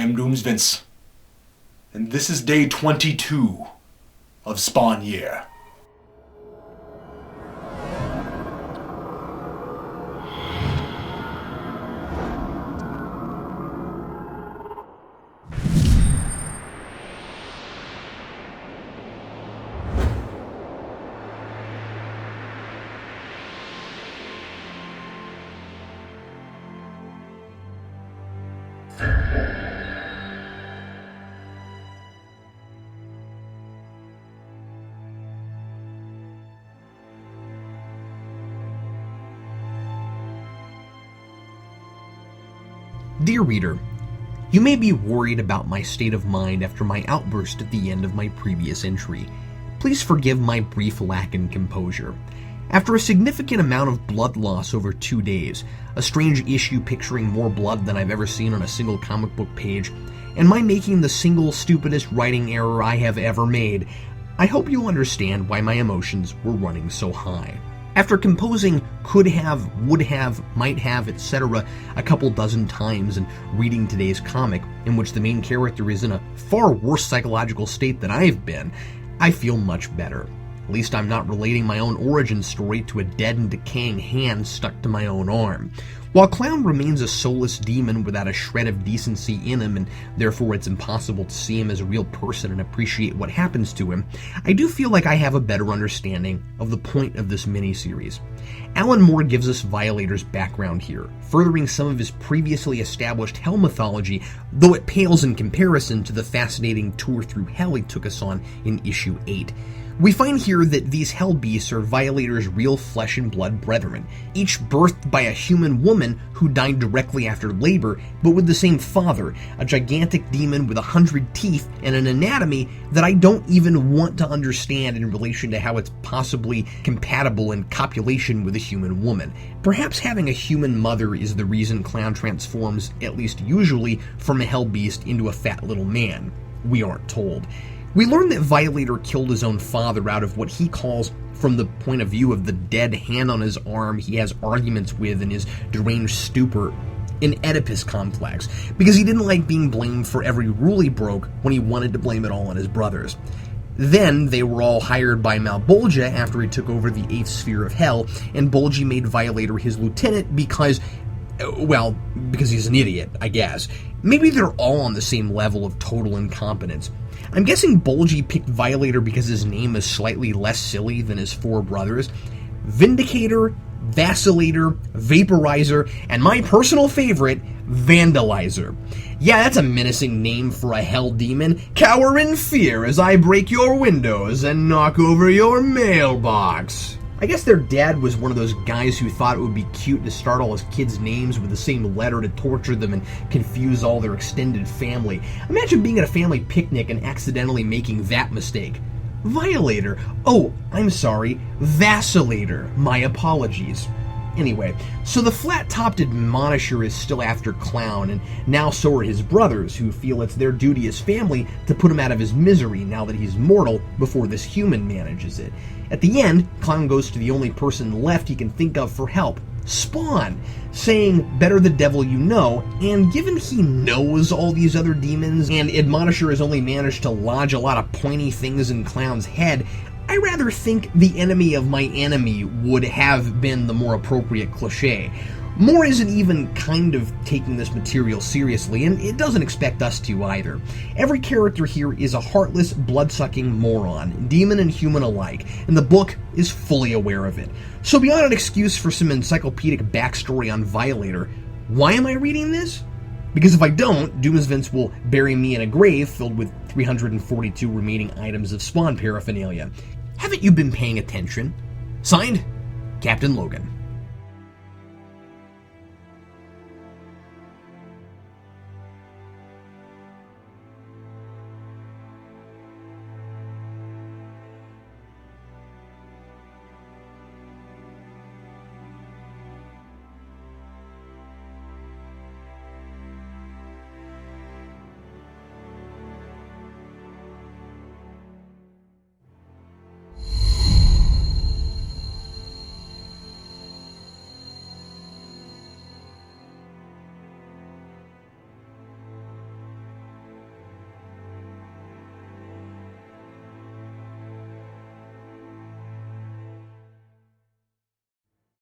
I am Doomsvince, and this is day 22 of Spawn Year. Dear reader, you may be worried about my state of mind after my outburst at the end of my previous entry. Please forgive my brief lack in composure. After a significant amount of blood loss over 2 days, a strange issue picturing more blood than I've ever seen on a single comic book page, and my making the single stupidest writing error I have ever made, I hope you'll understand why my emotions were running so high. After composing could have, would have, might have, etc. a couple dozen times and reading today's comic, in which the main character is in a far worse psychological state than I've been, I feel much better. At least I'm not relating my own origin story to a dead and decaying hand stuck to my own arm. While Clown remains a soulless demon without a shred of decency in him, and therefore it's impossible to see him as a real person and appreciate what happens to him, I do feel like I have a better understanding of the point of this miniseries. Alan Moore gives us Violator's background here, furthering some of his previously established Hell mythology, though it pales in comparison to the fascinating tour through Hell he took us on in issue 8. We find here that these Hell Beasts are Violator's real flesh and blood brethren, each birthed by a human woman who died directly after labor, but with the same father, a gigantic demon with 100 teeth and an anatomy that I don't even want to understand in relation to how it's possibly compatible in copulation with a human woman. Perhaps having a human mother is the reason Clown transforms, at least usually, from a Hell Beast into a fat little man. We aren't told. We learn that Violator killed his own father out of what he calls, from the point of view of the dead hand on his arm he has arguments with in his deranged stupor, an Oedipus complex, because he didn't like being blamed for every rule he broke when he wanted to blame it all on his brothers. Then they were all hired by Malbolgia after he took over the 8th sphere of Hell, and Bolgi made Violator his lieutenant because he's an idiot, I guess. Maybe they're all on the same level of total incompetence. I'm guessing Bolgi picked Violator because his name is slightly less silly than his 4 brothers. Vindicator, Vacillator, Vaporizer, and my personal favorite, Vandalizer. Yeah, that's a menacing name for a hell demon. Cower in fear as I break your windows and knock over your mailbox. I guess their dad was one of those guys who thought it would be cute to start all his kids' names with the same letter to torture them and confuse all their extended family. Imagine being at a family picnic and accidentally making that mistake. Violator. Oh, I'm sorry. Vacillator. My apologies. Anyway, so the flat-topped admonisher is still after Clown, and now so are his brothers, who feel it's their duty as family to put him out of his misery now that he's mortal before this human manages it. At the end, Clown goes to the only person left he can think of for help, Spawn, saying, better the devil you know, and given he knows all these other demons, and Admonisher has only managed to lodge a lot of pointy things in Clown's head, I rather think the enemy of my enemy would have been the more appropriate cliche. Moore isn't even kind of taking this material seriously, and it doesn't expect us to either. Every character here is a heartless, blood-sucking moron, demon and human alike, and the book is fully aware of it. So beyond an excuse for some encyclopedic backstory on Violator, why am I reading this? Because if I don't, Doomsvince will bury me in a grave filled with 342 remaining items of Spawn paraphernalia. Haven't you been paying attention? Signed, Captain Logan.